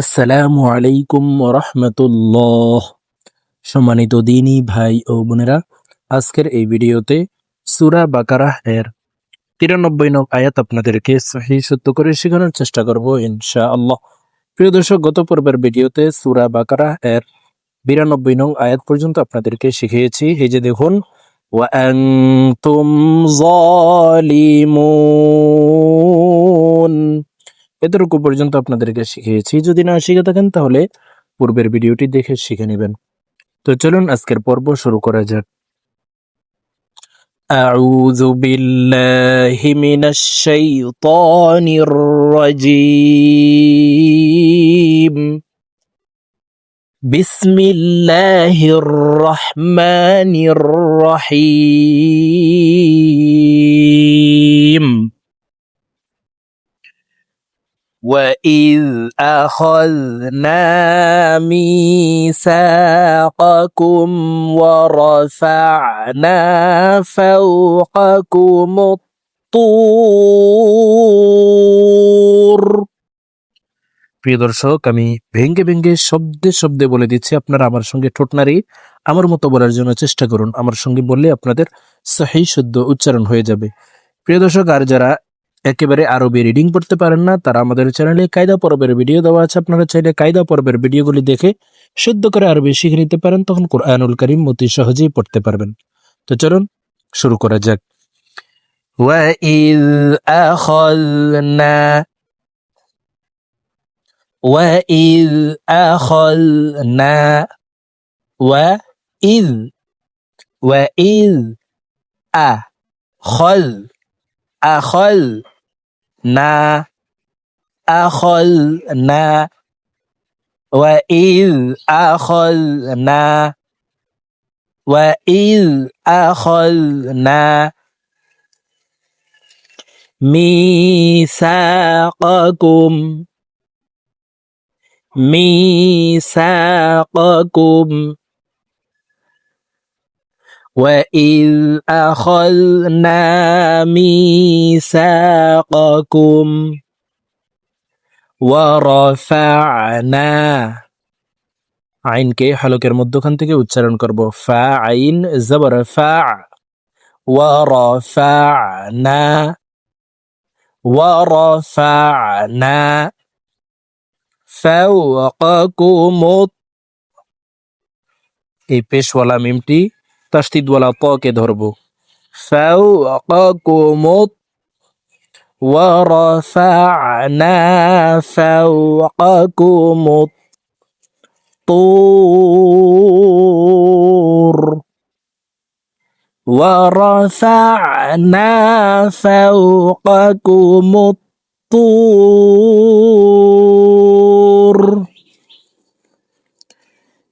আসসালামু আলাইকুম রহমতুল্লাহ। সম্মানিত দিনী ভাই ও বোনেরা, আজকের এই ভিডিওতে সূরা বাকারাহ এর 93 নং আয়াত আপনাদেরকে সহিহ শুদ্ধ করে শেখানোর চেষ্টা করব ইনশাআল্লাহ। প্রিয় দর্শক, গত পর্বের ভিডিওতে সূরা বাকারাহ এর 92 নং আয়াত পর্যন্ত আপনাদেরকে শিখিয়েছি। এই যে দেখুন, ওয়া আনতুম যালিমুন, এতটুকু পর্যন্ত আপনাদেরকে শিখিয়েছি। যদি না শিখে থাকেন তাহলে পূর্বের ভিডিওটি দেখে শিখে নেবেন। তো চলুন আজকের পর্ব শুরু করা যাক। আউযু বিল্লাহি মিনাশ শাইতানির রাজীম। বিসমিল্লাহির রহমানির রহিম। وَإِذْ أَخَذْنَا مِيثَاقَكُمْ وَرَفَعْنَا فَوْقَكُمُ الطُّورَ। প্রিয় দর্শক, আমি ভেঙ্গে ভেঙ্গে শব্দে শব্দে বলে দিচ্ছি, আপনারা আমার সঙ্গে ঠোঁট নাড়িয়ে আমার মতো বলার জন্য চেষ্টা করুন। আমার সঙ্গে বললে আপনাদের সহিহ শুদ্ধ উচ্চারণ হয়ে যাবে। প্রিয় দর্শক, আর যারা একেবারে আরবি রিডিং পড়তে পারেন না, তারা আমাদের চ্যানেলে কায়দা পর্বের ভিডিও দেওয়া আছে। আপনারা চাইলে কায়দা পর্বের ভিডিওগুলি দেখে শুদ্ধ করে আরবি শিখে নিতে পারেন, তখন কুরআনুল কারীম অতি সহজেই পড়তে পারবেন। তো চলুন শুরু করা যাক। ওয়াইয আখাযনা ওয়াইয আখাযনা ওয়াইয ওয়াইয আখায আখাযনা আখাযনা وَإِذْ أَخَذْنَا وَإِذْ أَخَذْنَا مِيثَاقَكُمْ مِيثَاقَكُمْ وَإِذْ أَخَذْنَا مِيثَاقَكُمْ ওয়ারাফা'না, আইনকে হলকের মধ্যখান থেকে উচ্চারণ করব। ফা আইন জবর ফা, ওয়ারাফা'না ওয়ারাফা'না ফাওকাকুমুত, এই পেশওয়ালা মিমটি তাসদীদওয়ালা ত-কে ধরব। ফাওকাকুমুত وَرَفَعْنَا فَوْقَكُمُ الطُّورَ وَرَفَعْنَا فَوْقَكُمُ الطُّورَ।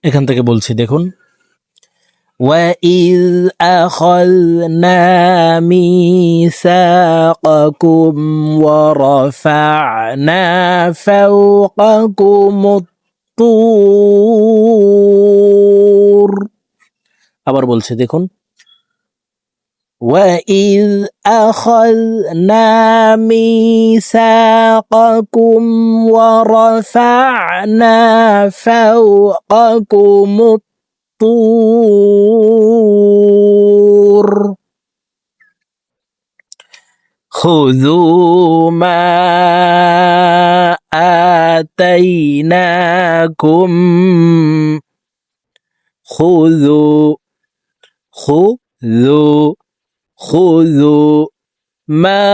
এখান থেকে বলছি, দেখুন, وَإِذْ أَخَذْنَا مِيثَاقَكُمْ وَرَفَعْنَا فَوْقَكُمُ الطُّورَ। আবার বলছি, দেখুন, وَإِذْ أَخَذْنَا مِيثَاقَكُمْ وَرَفَعْنَا فَوْقَكُمُ الطُّورَ خُذُوا مَا آتَيْنَاكُمْ خُذُوا مَا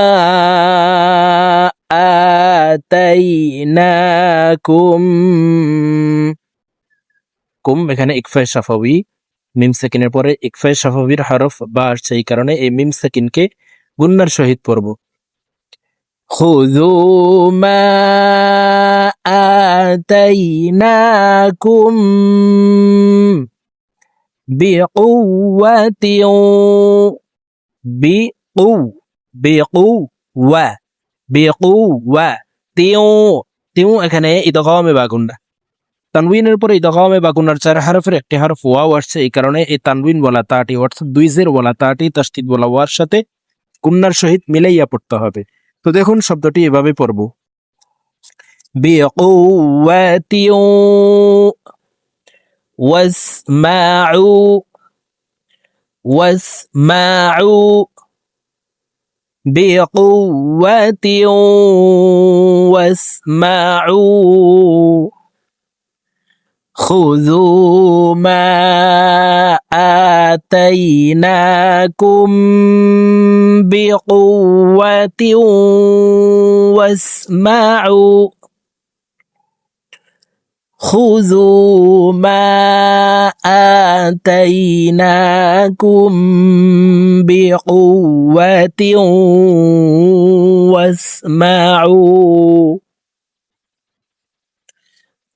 آتَيْنَاكُمْ। কুম এখানে ইকফায়ে শাফাওয়ি, মিম সাকিনের পরে ইকফায়ে শাফাওয়ির হরফ বা আসছে, এই কারণে এই মিম সাকিনকে গুন্নার সহিত পড়ব। খুযু মা আতাইনাকুম বিকুওয়াতিন বিকুওয়াতিন, এখানে ইদগামে বা গুন্না। তানউইনের পরে ইদগামে বা গুনার 4 হরফের একটি হরফ ওয়াও আসছে, এই কারণে এই তানউইন ওয়ালা তাটি অর্থাৎ দুই জের ওয়ালা তাটি তাসদীদ ওয়ালা ওয়ার সাথে গুন্নার সহিত মিলাইয়া পড়তে হবে। তো দেখুন শব্দটি এভাবে পড়ব। بقوة واسمعوا واسمعوا بقوة واسمعوا خذوا ما آتيناكم بقوة واسمعوا خذوا ما آتيناكم بقوة واسمعوا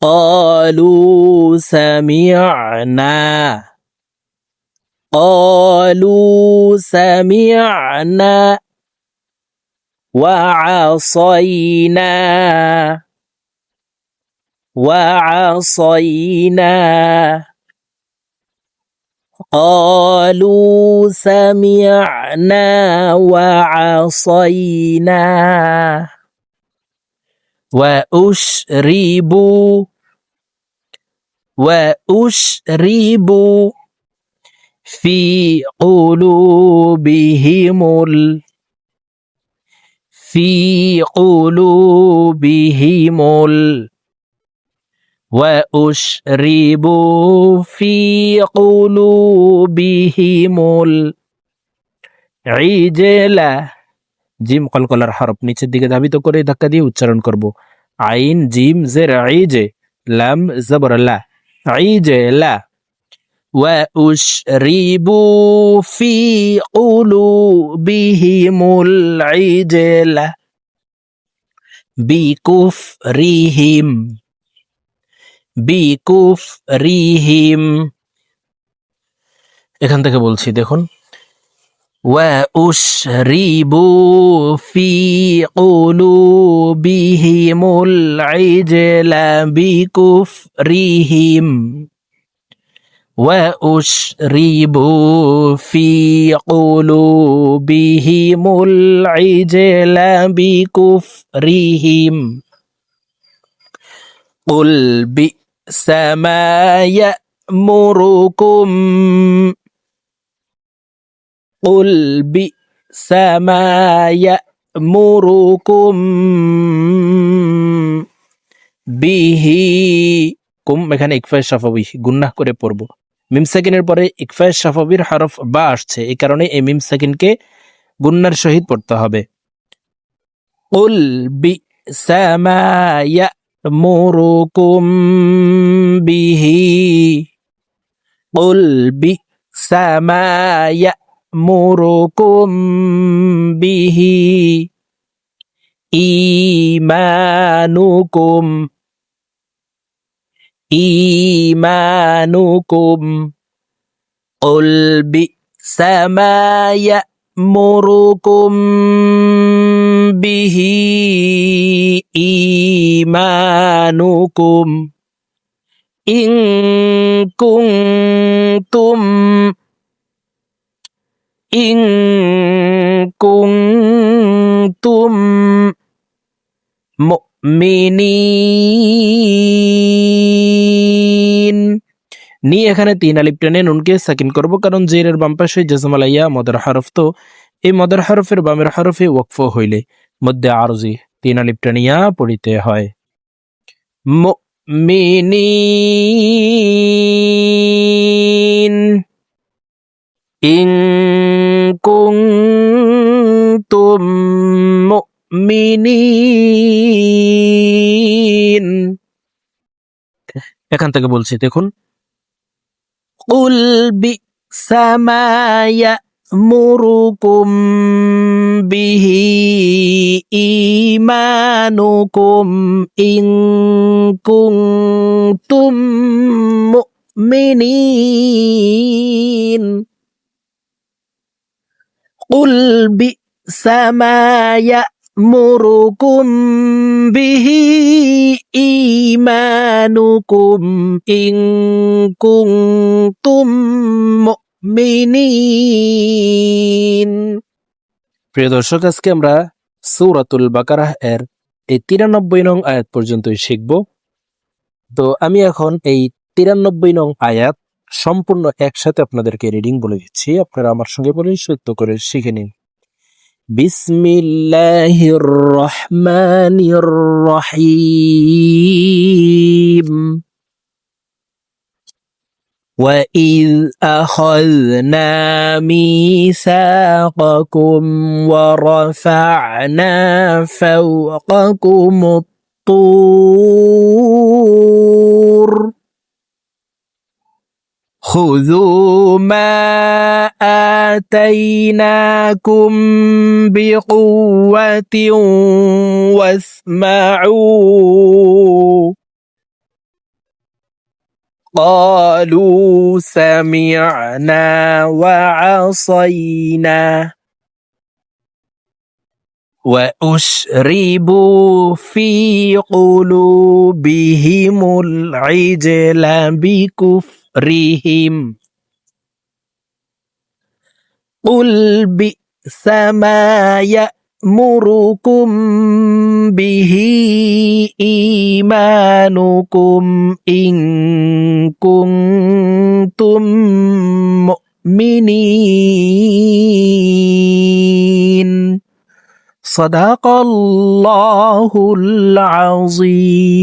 قالوا سمعنا وعصينا قالوا سمعنا وعصينا وأشربوا في قلوبهم وأشربوا في قلوبهم العجل জিম কলকলার হরফ নিচের দিকে ধাবিত করে ধাক্কা দিয়ে উচ্চারণ করব আইন জিম জের আইজে লাম জবর লা আইজে লা وأشربوا في قلوبهم العجل বিকুফরিহিম এখান থেকে বলছি দেখুন وأشربوا في قلوبهم العجل بكفرهم وأشربوا في قلوبهم العجل بكفرهم قل بئس ما يأمركم বিহি কুম এখানে ইকফায়ে শাফাবি গুন্নাহ করে পড়ব মিম সাকিনের পরে ইকফায়ে শাফাবির হরফ বা আসছে এই কারণে এই মিম সাকিনকে গুন্নার সহিত পড়তে হবে কুল বিসামা ইয়ামুরুকুম বিহি কুল বিসামা ইয়ামুরুকুম বিহি ঈমানুকুম قل بئس ما يأمركم به إيمانكم إن كنتم মুমিনিন নি এখানে 3 আলিফ টেনে নুনকে সাকিন করব কারণ জেরের বাম পাশে জজম আলাইয়া মদের হরফ তো এই মদের হরফের বামের হরফে ওয়াকফ হইলে মধ্যে আরজি 3 আলিফ টেনিয়া পড়িতে হয় মুমিনিন ইন কুনতুম মুমিনিন এখান থেকে বলছি দেখুন কুল বিসামা ইয়ামুরুকুম বিহি ঈমানুকুম ইন কুনতুম মুমিনিন কুল বিসামা يأمركم به إيمانكم إن كنتم মুমিনিন প্রিয় দর্শক আজকে আমরা সূরাতুল বাকারাহ এর এই 93 নং আয়াত পর্যন্তই শিখব। তো আমি এখন এই 93 নং আয়াত সম্পূর্ণ একসাথে আপনাদেরকে রিডিং বলে দিচ্ছি, আপনারা আমার সঙ্গে বলে সত্য করে শিখে নিন। বিসমিল্লাহির রহমানির রহিম। وَإِذْ أَخَذْنَا مِيثَاقَكُمْ وَرَفَعْنَا فَوْقَكُمُ الطُّورَ خُذُوا مَا آتَيْنَاكُمْ بِقُوَّةٍ وَاسْمَعُوا قالوا سمعنا وعصينا وأشربوا في قلوبهم العجل بكفرهم قل بئس ما يأمركم به إيمانكم إن كنتم مؤمنين صدق الله العظيم।